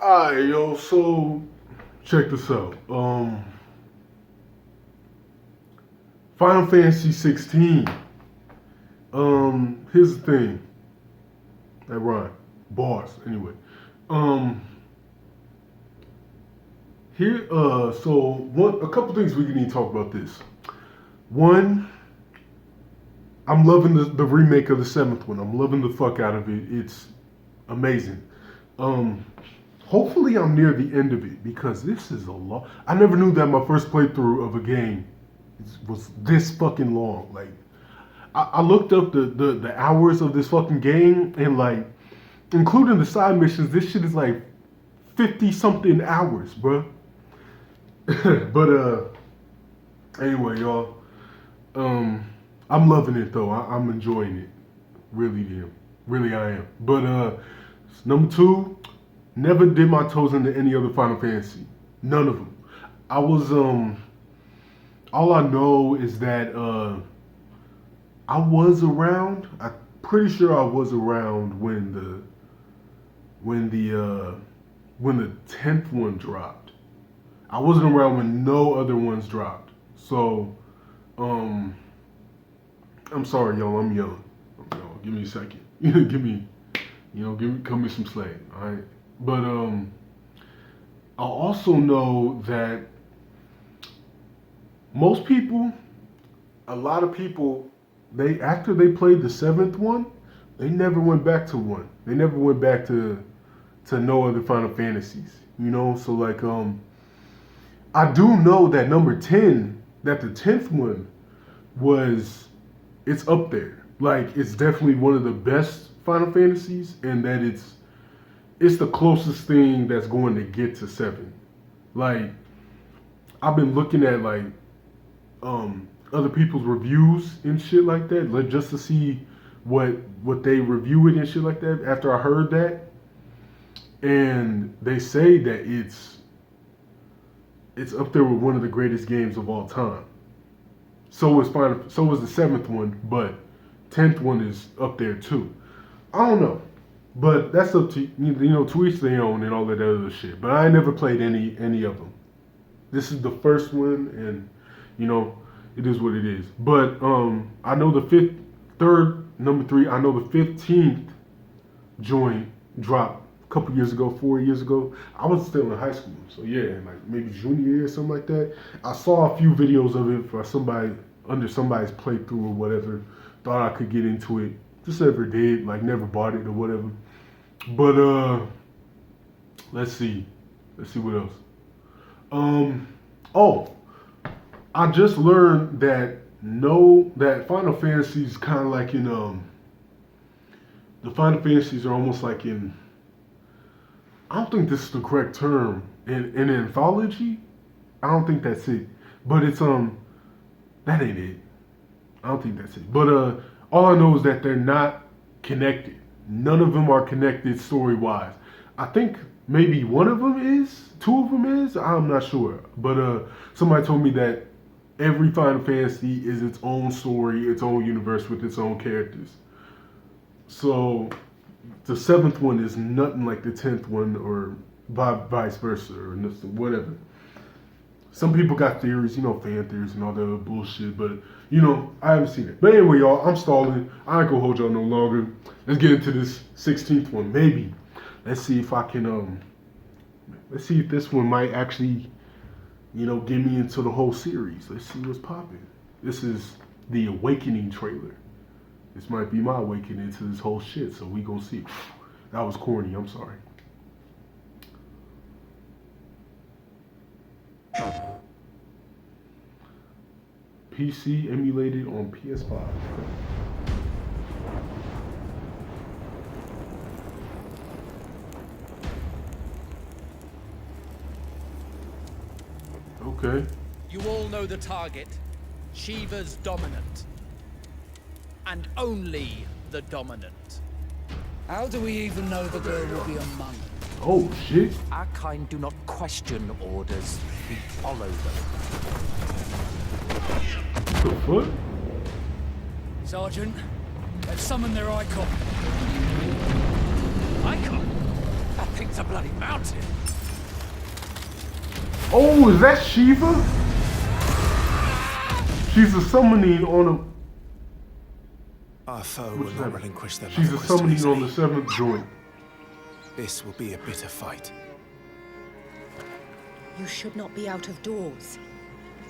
Alright, yo, so check this out. Final Fantasy 16. Here's the thing. That rhyme. Bars, anyway. Um a couple things we need to talk about this. One, I'm loving the remake of the seventh one. I'm loving the fuck out of it. It's amazing. Um Hopefully I'm near the end of it because this is a lot. I never knew that my first playthrough of a game was this fucking long. Like I looked up the hours of this fucking game and like including the side missions, this shit is like 50 something hours, bruh. But anyway, y'all. I'm loving it though. I'm enjoying it. Really am. Really I am. But number two, never did my toes into any other Final Fantasy. None of them. I was all I know is that I was around. I'm pretty sure I was around when the 10th one dropped. I wasn't around when no other ones dropped. So I'm sorry, y'all. I'm young. Give me a second. Cut me some slack. All right. But I also know that most people, a lot of people, they after they played the seventh one, they never went back to one. They never went back to no other Final Fantasies. So like I do know that number 10, that the 10th one it's up there. Like it's definitely one of the best Final Fantasies, and that it's the closest thing that's going to get to 7. Like I've been looking at like other people's reviews and shit like that, like just to see what they review it and shit like that. After I heard that, and they say that it's up there with one of the greatest games of all time. So is the seventh one, but 10th one is up there too. I don't know. But that's up to to each their own and all that other shit. But I never played any of them. This is the first one, and it is what it is. But I know number 3. I know the 15th joint dropped a couple years ago, 4 years ago. I was still in high school, so yeah, like maybe junior year or something like that. I saw a few videos of it for somebody's playthrough or whatever. Thought I could get into it. Just never did. Like never bought it or whatever. But let's see what else. I just learned that Final Fantasies kind of like in the Final Fantasies are almost like in, I don't think this is the correct term, in an anthology. I don't think that's it, but it's that ain't it. I don't think that's it. But all I know is that they're not connected. None of them are connected story-wise. I think maybe one of them is, 2 of them is, I'm not sure. But somebody told me that every Final Fantasy is its own story, its own universe with its own characters. So the 7th one is nothing like the 10th one, or vice versa, or whatever. Some people got theories, fan theories and all that other bullshit, but, I haven't seen it. But anyway, y'all, I'm stalling. I ain't gonna hold y'all no longer. Let's get into this 16th one, maybe. Let's see if I can, let's see if this one might actually, get me into the whole series. Let's see what's popping. This is the Awakening trailer. This might be my awakening into this whole shit, so we gonna see. That was corny, I'm sorry. PC emulated on PS5. Okay. You all know the target. Shiva's dominant. And only the dominant. How do we even know the girl will be among us? Oh shit. Our kind do not question orders, we follow them. The fuck? Sergeant, they've summoned their icon. Icon? A thing's a bloody mountain. Oh, is that Shiva? She's a summoning on a. Our foe will What's not that? relinquish their She's a mother quest summoning easily. on the 7th joint. This will be a bitter fight. You should not be out of doors.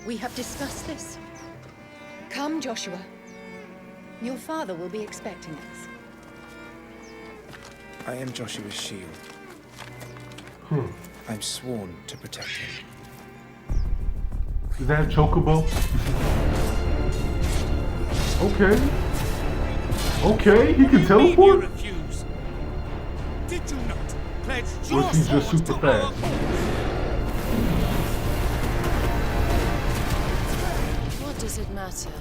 We have discussed this. Come, Joshua. Your father will be expecting us. I am Joshua's shield. I'm sworn to protect him. Is that a chocobo? Okay. Okay, he can teleport? Refuse. Did you not pledge Or is he just super fast? What does it matter?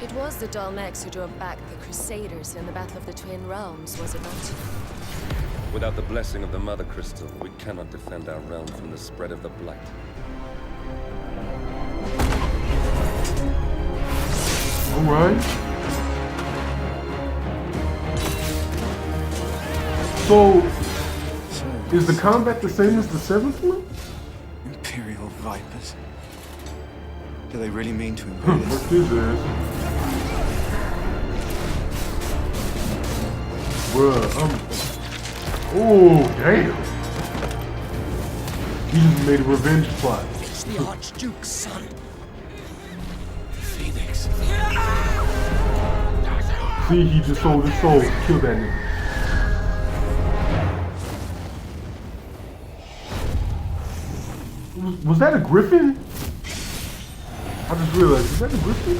It was the Dalmex who drove back the Crusaders in the Battle of the Twin Realms, was it not? Without the blessing of the Mother Crystal, we cannot defend our realm from the spread of the Blight. Alright. So, is the combat the same as the 7th one? Imperial vipers. Do they really mean to invade us? What's his ass? Bruh, oh, damn. He just made a revenge plot. It's the Archduke's son. Phoenix. See, he just sold his soul to kill that nigga. Was that a griffin? I just realized, is that a griffin?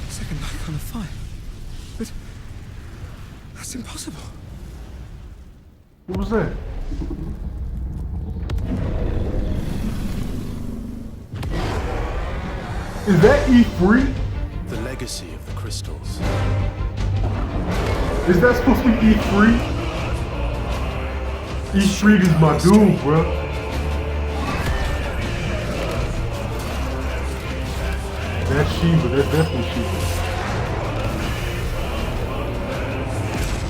Second light on a fire. But that's impossible. What was that? Is that E3? The legacy of the crystals. Is that supposed to be E3? E3 is my dude, bro. That's Shiva, that's definitely Shiva.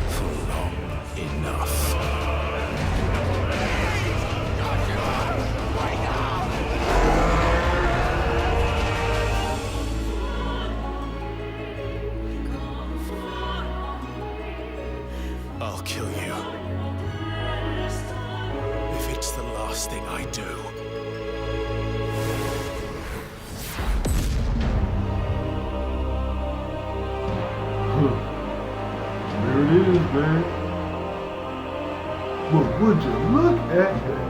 For long enough. I'll kill you. If it's the last thing I do. There it is, man. Well, would you look at that?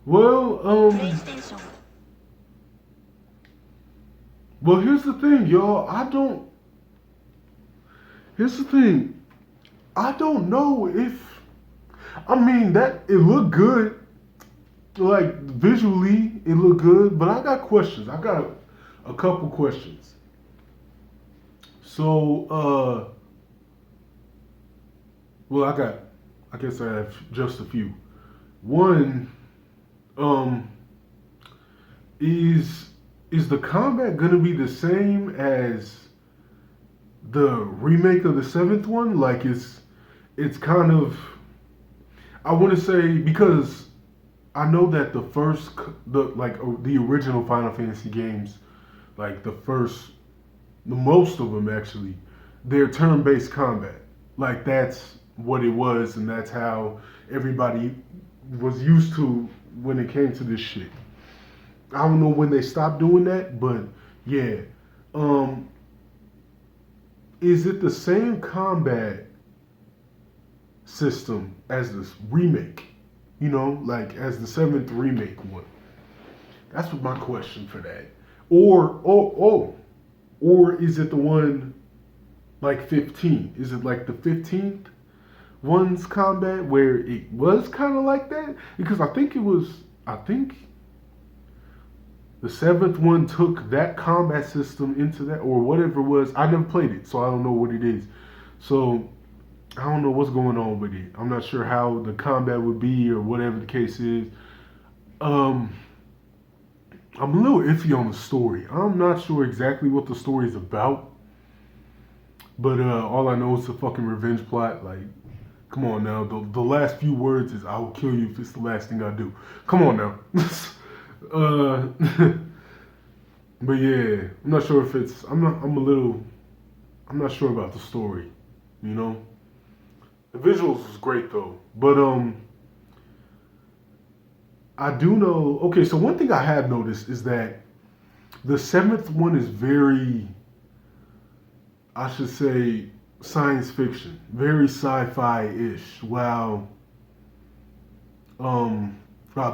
Well, well, here's the thing, y'all. Here's the thing. I don't know if, I mean, that, it looked good. Like, visually, it looked good. But I got questions. I got a couple questions. So, well, I guess I have just a few. One, is the combat gonna be the same as the remake of the 7th one? Like, it's kind of, I want to say, because I know that the original Final Fantasy games, like the most of them actually, they're turn-based combat. Like, that's what it was, and that's how everybody was used to when it came to this shit. I don't know when they stopped doing that, but yeah. Is it the same combat system as this remake? You know, like as the 7th remake one? That's what my question for that. Or is it the one like 15? Is it like the 15th one's combat where it was kind of like that? Because I think the 7th one took that combat system into that, or whatever it was. I never played it, so I don't know what it is. So I don't know what's going on with it. I'm not sure how the combat would be or whatever the case is. Um, I'm a little iffy on the story. I'm not sure exactly what the story is about, but all I know is a fucking revenge plot. Like, come on now. The last few words is "I will kill you if it's the last thing I do." Come on now. But yeah, I'm not sure if it's. I'm not sure about the story. You know, the visuals is great though, but I do know. Okay, so one thing I have noticed is that the seventh one is very, I should say, science fiction, very sci-fi-ish. While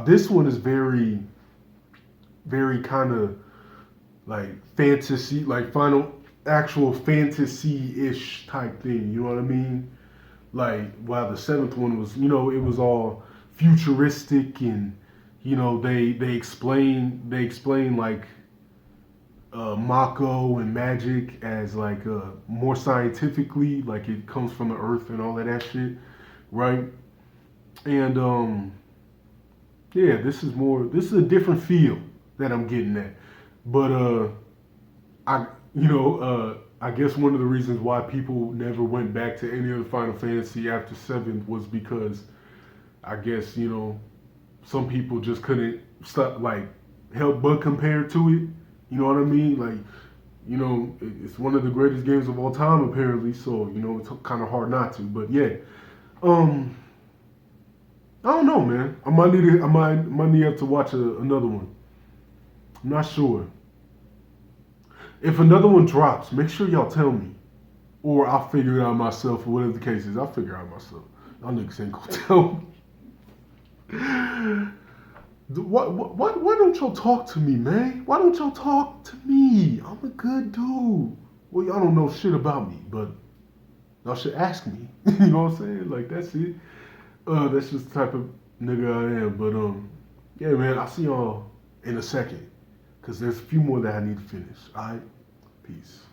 this one is very, very kind of like fantasy, like final actual fantasy-ish type thing. You know what I mean? Like while the seventh one was, it was all futuristic and they explain like Mako and magic as like more scientifically, like it comes from the earth and all of that shit, right? And yeah, this is a different feel that I'm getting at. But I guess one of the reasons why people never went back to any other Final Fantasy after 7th was because I guess, some people just couldn't stop, like, help but compare to it. You know what I mean? Like, it's one of the greatest games of all time, apparently. So, it's kind of hard not to. But yeah, I don't know, man. I might need to watch another one. I'm not sure. If another one drops, make sure y'all tell me, or I'll figure it out myself, or whatever the case is. I'll figure it out myself. Y'all niggas ain't gonna tell me. Why don't y'all talk to me, man? Why don't y'all talk to me? I'm a good dude. Well, y'all don't know shit about me, but y'all should ask me. You know what I'm saying? Like, that's it. That's just the type of nigga I am. But, yeah, man, I'll see y'all in a second. Because there's a few more that I need to finish. All right? Peace.